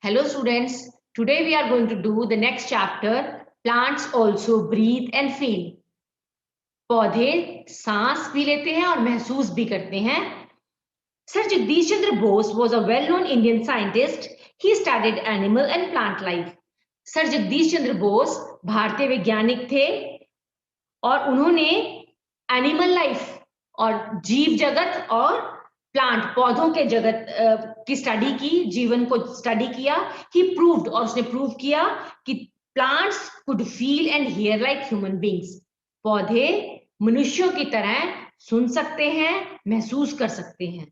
Hello students, today we are going to do the next chapter, plants also breathe and feel. पौधे सांस भी लेते हैं और महसूस भी करते हैं. Sir Jagdish Chandra Bose was a well-known Indian scientist. He studied animal and plant life. Sir Jagdish Chandra Bose भारतीय वैज्ञानिक थे और उन्होंने एनिमल लाइफ और जीव जगत और प्लांट पौधों के जगत की स्टडी की, जीवन को स्टडी किया. ही प्रूव्ड और उसने प्रूव किया कि plants could feel and here like human beings. पौधे मनुष्यों की तरह सुन सकते हैं, महसूस कर सकते हैं.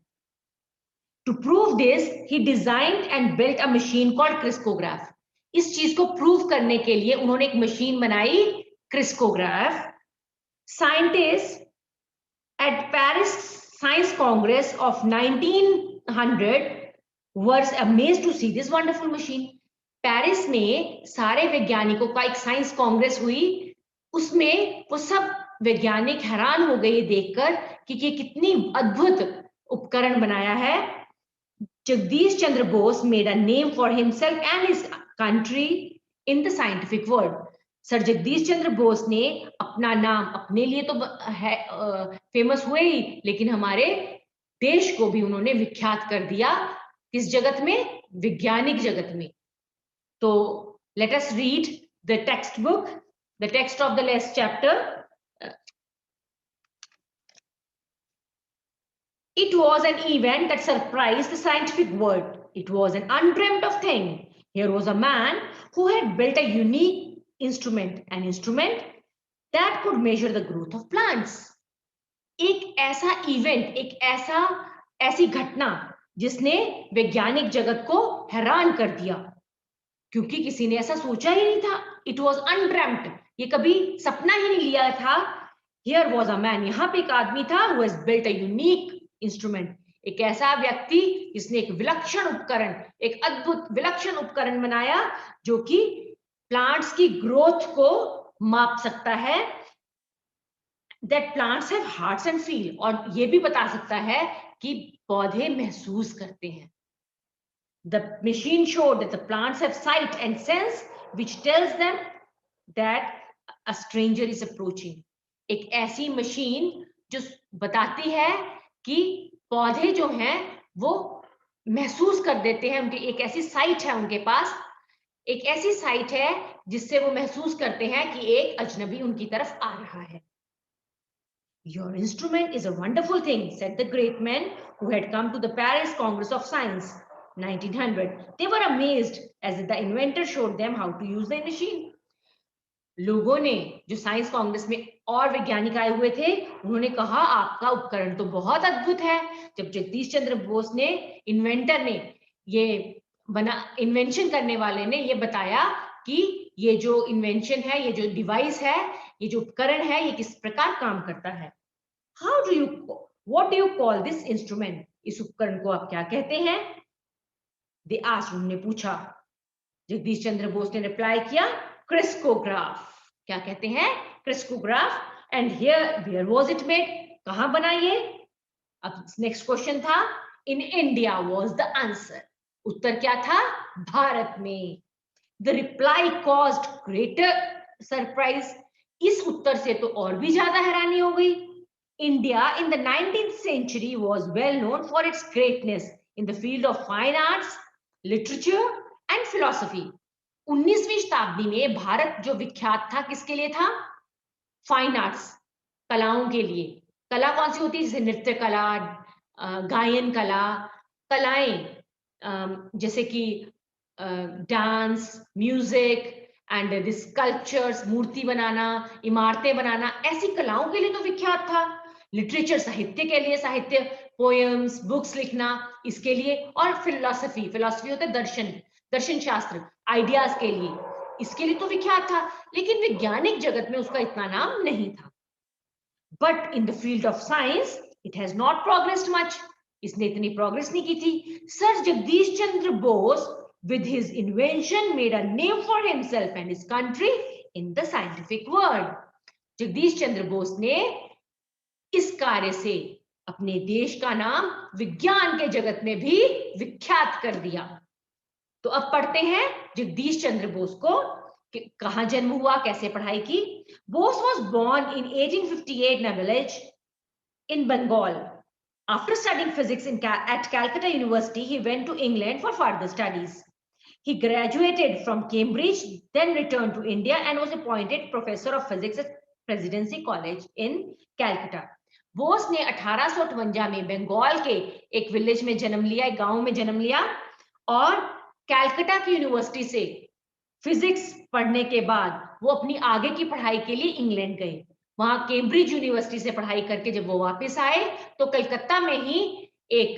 To prove this he designed and built a machine called crescograph. इस चीज को प्रूव करने के लिए उन्होंने एक मशीन बनाई, crescograph. Scientist at Paris Science Congress of 1900 was amazed to see this wonderful machine. Paris में सारे वैज्ञानिकों का एक साइंस कांग्रेस हुई. उसमें वो सब वैज्ञानिक हैरान हो गए देखकर कि ये कितनी अद्भुत उपकरण बनाया है. Jagdish Chandra Bose made a name for himself and his country in the scientific world. Sir Jagdish Chandra Bose ने अपना नाम अपने लिए तो फेमस हुए ही, लेकिन हमारे देश को भी उन्होंने विख्यात कर दिया. किस जगत में? वैज्ञानिक जगत में. तो let us read the text book, the text of the last chapter. It was an event that surprised the scientific world. It was an undreamt of thing. Here was a man who had built a unique an instrument that could measure the growth of plants. एक ऐसा event, एक ऐसी घटना जिसने वैज्ञानिक जगत को हैरान कर दिया, क्योंकि किसी ने ऐसा सोचा ही नहीं था. It was undreamt. ये कभी सपना ही नहीं लिया था. Here was a man. यहाँ पे एक आदमी था who has built a unique instrument. एक ऐसा व्यक्ति जिसने एक विलक्षण उपकरण, एक अद्भुत विलक्षण उपकरण बनाया जो कि प्लांट्स की ग्रोथ को माप सकता है. That plants have hearts and feel. और ये भी बता सकता है कि पौधे महसूस करते हैं. The machine showed that the plants have sight and sense which tells them that a stranger is approaching. एक ऐसी मशीन जो बताती है कि पौधे जो हैं वो महसूस कर देते हैं. उनकी एक ऐसी साइट है, उनके पास एक ऐसी साइट है जिससे वो महसूस करते हैं कि एक अजनबी उनकी तरफ आ रहा है. Your instrument is a wonderful thing, said the great men who had come to the Paris Congress of Science, 1900. They were amazed as the inventor showed them how to use the machine. लोगों ने, जो science Congress में और वैज्ञानिक आए हुए थे, उन्होंने कहा आपका उपकरण तो बहुत अद्भुत है. जब जगदीश चंद्र बोस ने, इन्वेंटर ने, ये इन्वेंशन करने वाले ने ये बताया कि ये जो इन्वेंशन है, ये जो डिवाइस है, ये जो उपकरण है, ये किस प्रकार काम करता है. What do you call this instrument? इस उपकरण को आप क्या कहते हैं? They asked, उन्होंने पूछा. जगदीश चंद्र बोस ने रिप्लाई किया, क्रिस्कोग्राफ. क्या कहते हैं? क्रिस्कोग्राफ. And here, where was it made? कहाँ बना ये? अब नेक्स्ट क्वेश्चन था, in India was the answer. उत्तर क्या था? भारत में. The reply caused greater surprise. इस उत्तर से तो और भी ज्यादा हैरानी हो गई. India in the 19th century was well known for its greatness in the field of fine arts, literature and philosophy. 19वीं शताब्दी में भारत जो विख्यात था, किसके लिए था? फाइन आर्ट्स, कलाओं के लिए. कला कौन सी होती है? जैसे नृत्य कला, गायन कला, कलाएं जैसे कि dance, music and this sculptures, मूर्ति बनाना, इमारतें बनाना, ऐसी कलाओं के लिए तो विख्यात था. लिटरेचर, साहित्य के लिए, साहित्य, पोएम्स, बुक्स लिखना, इसके लिए. और फिलॉसफी होता है दर्शन शास्त्र, आइडियाज के लिए, इसके लिए तो विख्यात था. लेकिन वैज्ञानिक जगत में उसका इतना नाम नहीं था. But in the field of science it has not progressed much. इसने इतनी प्रोग्रेस नहीं की थी. Sir Jagdish Chandra Bose with his invention made a name for himself and his country in the scientific world. Jagdish Chandra Bose ने इस कार्य से अपने देश का नाम विज्ञान के जगत में भी विख्यात कर दिया. तो अब पढ़ते हैं जगदीश चंद्र बोस को कहाँ जन्म हुआ, कैसे पढ़ाई की। Bose was born in 1858 in a village in Bengal. After studying physics at Calcutta University, he went to England for further studies. He graduated from Cambridge, then returned to India and was appointed professor of physics at Presidency College in Calcutta. Bose ने 1858 में बंगाल के एक village में जन्म लिया, एक गांव में जन्म लिया, और कैलकाटा की यूनिवर्सिटी से फिजिक्स पढ़ने के बाद वो अपनी आगे की पढ़ाई के लिए इंग्लैंड गए। वहां कैम्ब्रिज यूनिवर्सिटी से पढ़ाई करके जब वो वापस आए तो कलकत्ता में ही एक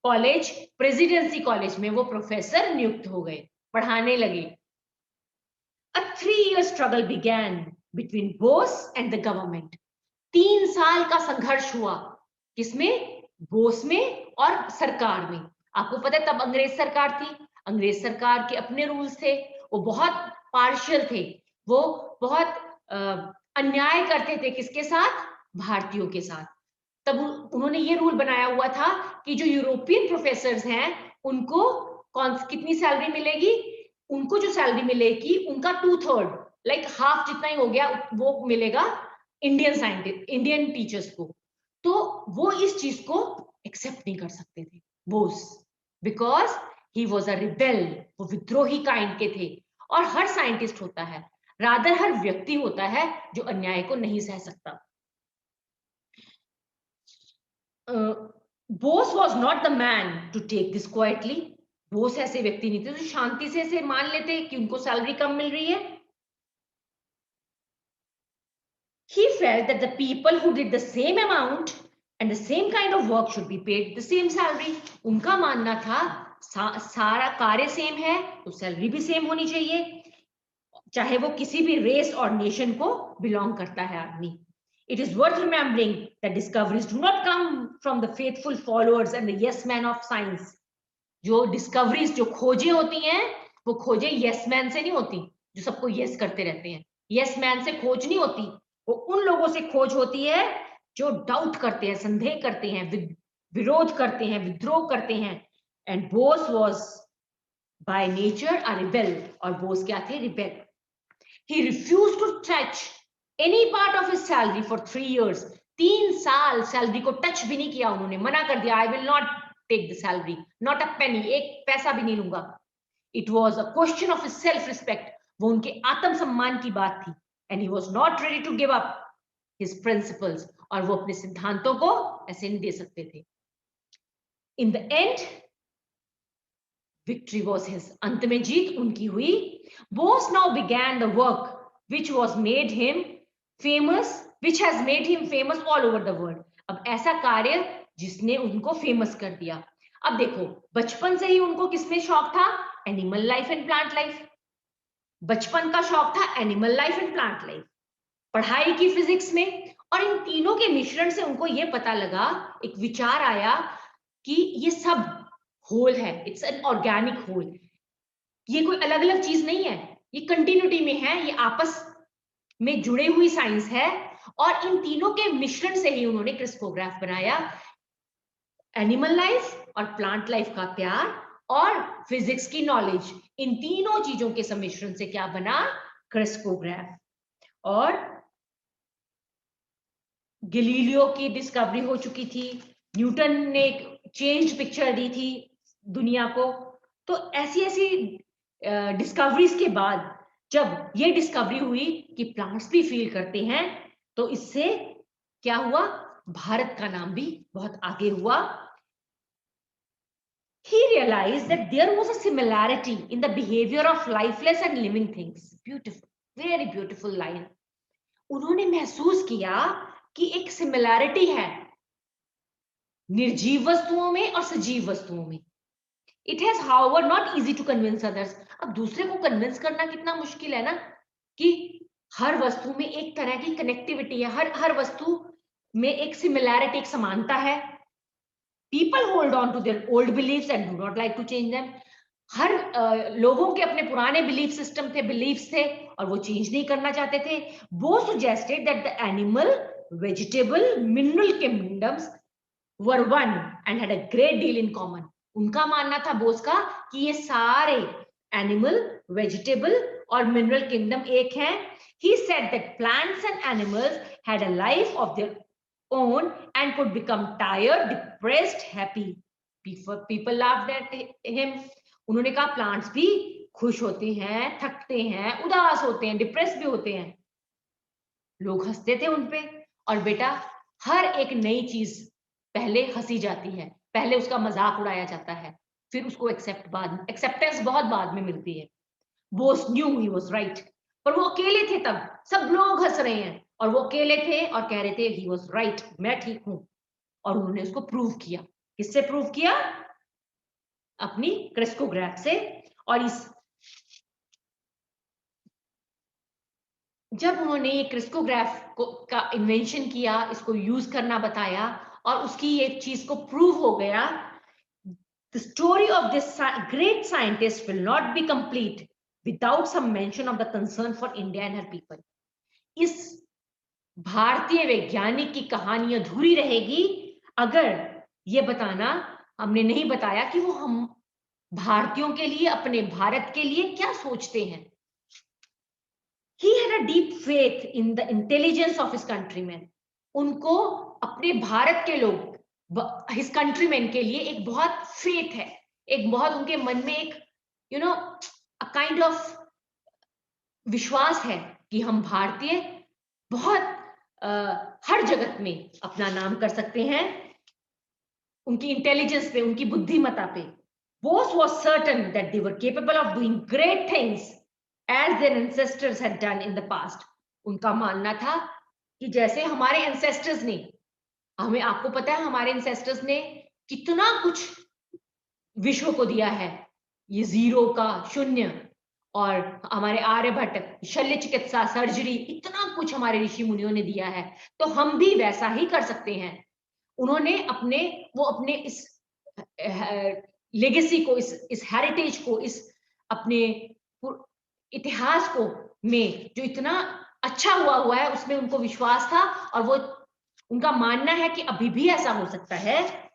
कॉलेज, प्रेसिडेंसी कॉलेज में वो प्रोफेसर नियुक्त हो गए, पढ़ाने लगे। A 3-year struggle began between Bose and the government. 3 साल का संघर्ष हुआ, किसमें? बोस में और सरकार में। आपको पता है तब अंग्रेज सरकार थी, अंग्रेज सरकार के अपने रूल्स थे, वो बहुत पार्शियल थे, वो बहुत अन्याय करते थे, किसके साथ? भारतीयों के साथ। तब उन्होंने ये रूल बनाया हुआ था कि जो यूरोपियन प्रोफेसर्स हैं उनको कितनी सैलरी मिलेगी? उनको जो सैलरी मिलेगी उनका 2/3, लाइक हाफ जितना ही हो गया, वो मिलेगा इंडियन साइंटिस्ट, इंडियन टीचर्स को। तो वो इस चीज को एक्सेप्ट नहीं कर सकते थे Bose, because he was a rebel, वो विद्रोही काइंड के थे। और हर साइंटिस्ट होता है, रादर हर व्यक्ति होता है जो अन्याय को नहीं सह सकता। Bose was not the man to take this quietly. Bose ऐसे व्यक्ति नहीं थे जो शांति से इसे मान लेते कि उनको सैलरी कम मिल रही है। He felt that the people who did the same amount and the same kind of work should be paid the same salary. उनका मानना था सारा कार्य सेम है तो सैलरी भी सेम होनी चाहिए, चाहे वो किसी भी रेस और नेशन को बिलोंग करता है आदमी। It is worth remembering that discoveries do not come from the faithful followers and the yes man of science. जो डिस्कवरीज, जो खोजें होती हैं, वो खोजें यस मैन से नहीं होती जो सबको यस करते रहते हैं। यस मैन से खोज नहीं होती, वो उन लोगों से खोज होती है जो डाउट करते हैं, संदेह करते हैं, विरोध करते हैं, विद्रोह करते हैं। And boss was by nature a rebel, और बोस क्या थे? Rebel. He refused to touch any part of his salary for 3 years. 3 साल सैलरी को टच भी नहीं किया उन्होंने, मना कर दिया, I will not take the salary, not a penny, एक पैसा भी नहीं लूंगा। It was a question of his self-respect, वो उनके आत्मसम्मान की बात थी। And he was not ready to give up his principles, और वो अपने सिद्धांतों को ऐसे नहीं दे सकते थे। In the end, victory was his. अंत में जीत उनकी हुई। Bose now began the work which was made him famous, which has made him famous all over the world. अब ऐसा कार्य जिसने उनको फेमस कर दिया। अब देखो, बचपन से ही उनको किसमें शौक था? Animal life and plant life. बचपन का शौक था animal life and plant life, पढ़ाई की फिजिक्स में, और इन तीनों के मिश्रण से उनको ये पता लगा, एक विचार आया कि ये सब होल है, इट्स एन ऑर्गेनिक होल, ये कोई अलग अलग चीज नहीं है, ये कंटिन्यूटी में है, ये आपस में जुड़े हुई साइंस है। और इन तीनों के मिश्रण से ही उन्होंने क्रिस्पोग्राफ बनाया। एनिमल लाइफ और प्लांट लाइफ का प्यार और फिजिक्स की नॉलेज, इन तीनों चीजों के सम्मिश्रण से क्या बना? क्रिस्पोग्राफ। और गैलीलियो की डिस्कवरी हो चुकी थी, न्यूटन ने चेंज पिक्चर दी थी दुनिया को। तो ऐसी ऐसी डिस्कवरीज के बाद जब ये डिस्कवरी हुई कि प्लांट्स भी फील करते हैं, तो इससे क्या हुआ? भारत का नाम भी बहुत आगे हुआ। He realized that there was a similarity in the behavior of lifeless and living things. Beautiful, very beautiful line. उन्होंने महसूस किया कि एक सिमिलैरिटी है निर्जीव वस्तुओं में और सजीव वस्तुओं में। It has however not easy to convince others. अब दूसरे को कन्विंस करना कितना मुश्किल है ना, कि हर वस्तु में एक तरह की कनेक्टिविटी है, हर वस्तु में एक सिमिलैरिटी, एक समानता है। People hold on to their old beliefs and do not like to change them. हर लोगों के अपने पुराने बिलीफ सिस्टम थे, बिलीफ्स थे, और वो चेंज नहीं करना चाहते थे। Bose suggested that the animal, vegetable, mineral kingdoms were one and had a great deal in common. उनका मानना था बोस का कि ये सारे एनिमल, वेजिटेबल और मिनरल किंगडम एक है. He said that plants and animals had a life of their own and could become tired, depressed, happy. People laughed at him. उन्होंने कहा प्लांट्स भी खुश होते हैं, थकते हैं, उदास होते हैं, डिप्रेस भी होते हैं. लोग हंसते थे उनपे. और बेटा, हर एक नई चीज पहले हंसी जाती है, पहले उसका मजाक उड़ाया जाता है, फिर उसको एक्सेप्टेंस बहुत बाद में मिलती है. Bose new he was right, पर वो अकेले थे तब. सब लोग हंस रहे हैं और वो अकेले थे और कह रहे थे ही वाज राइट, मैं ठीक हूं. और उन्होंने उसको प्रूव किया. किससे प्रूव किया? अपनी क्रिस्कोग्राफ से. और जब उन्होंने ये क्रिस्कोग्राफ का इन्वेंशन किया, इसको यूज करना बताया और उसकी ये चीज को प्रूव हो गया, the story of this great scientist will not be complete without some mention of the concern for India and her people. इस भारतीय वैज्ञानिक की कहानी अधूरी रहेगी अगर ये बताना हमने नहीं बताया कि वो हम भारतीयों के लिए, अपने भारत के लिए क्या सोचते हैं. He had a deep faith in the intelligence of his countrymen. उनको अपने भारत के लोग, his countrymen के लिए एक बहुत faith है, एक बहुत उनके मन में एक a kind of विश्वास है कि हम भारतीय बहुत हर जगत में अपना नाम कर सकते हैं उनकी इंटेलिजेंस पे, उनकी बुद्धिमत्ता पे. Bose was certain that they were capable of doing great things as their ancestors had done in the past. उनका मानना था कि जैसे हमारे ancestors ने, हमें आपको पता है हमारे ancestors ने कितना कुछ विश्व को दिया है, ये जीरो का शून्य, और हमारे आर्यभट्ट शल्य चिकित्सा, सर्जरी, इतना कुछ हमारे ऋषि मुनियों ने दिया है, तो हम भी वैसा ही कर सकते हैं. उन्होंने अपने इस लेगेसी को, इस हेरिटेज को, इस अपने इतिहास को में जो इतना अच्छा हुआ है उसमें उनको विश्वास था और वो उनका मानना है कि अभी भी ऐसा हो सकता है.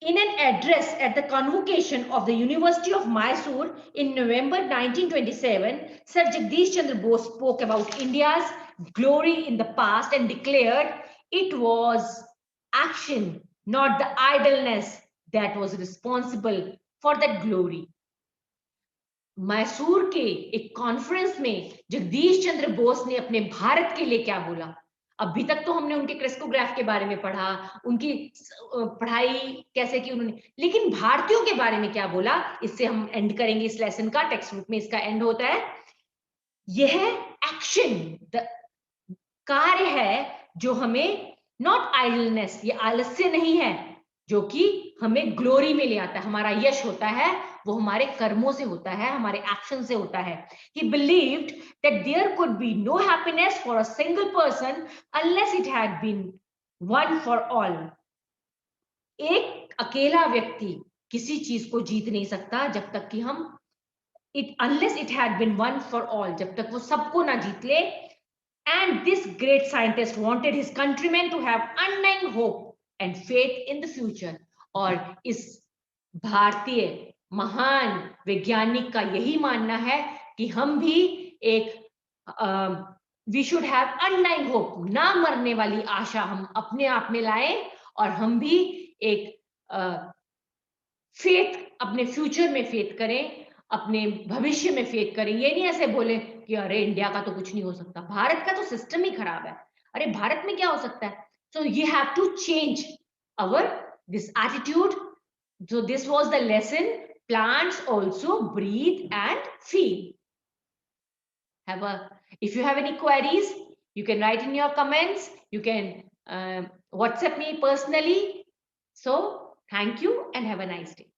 In an address at the convocation of the University of Mysore in November 1927, Sir Jagdish Chandra Bose spoke about India's glory in the past and declared it was action, not the idleness, that was responsible for that glory. Mysore के एक conference में जगदीश चंद्र बोस ने अपने भारत के लिए क्या बोला. अभी तक तो हमने उनके क्रिस्कोग्राफ के बारे में पढ़ा, उनकी पढ़ाई कैसे की उन्होंने, लेकिन भारतीयों के बारे में क्या बोला, इससे हम एंड करेंगे इस लेसन का. टेक्स्ट बुक में इसका एंड होता है. यह एक्शन, कार्य है जो हमें, नॉट आइडलनेस, ये आलस्य नहीं है, जो कि हमें ग्लोरी में ले आता है. हमारा यश होता है वो हमारे कर्मों से होता है, हमारे एक्शन से होता है. He believed that there could be no happiness for a single person unless it had been one for all. एक अकेला व्यक्ति किसी चीज को जीत नहीं सकता जब तक कि हम unless it had been one for all, जब तक वो सबको ना जीत ले. And this great scientist wanted his countrymen to have undying hope and faith in the future. और इस भारतीय महान वैज्ञानिक का यही मानना है कि हम भी एक we should have undying hope, ना मरने वाली आशा हम अपने आप में लाएं और हम भी एक फेथ, अपने फ्यूचर में फेथ करें, अपने भविष्य में फेथ करें. ये नहीं ऐसे बोले कि अरे इंडिया का तो कुछ नहीं हो सकता, भारत का तो सिस्टम ही खराब है, अरे भारत में क्या हो सकता है. So you have to change our this attitude. So this was the lesson. Plants also breathe and feel. If you have any queries, you can write in your comments. You can WhatsApp me personally. So thank you and have a nice day.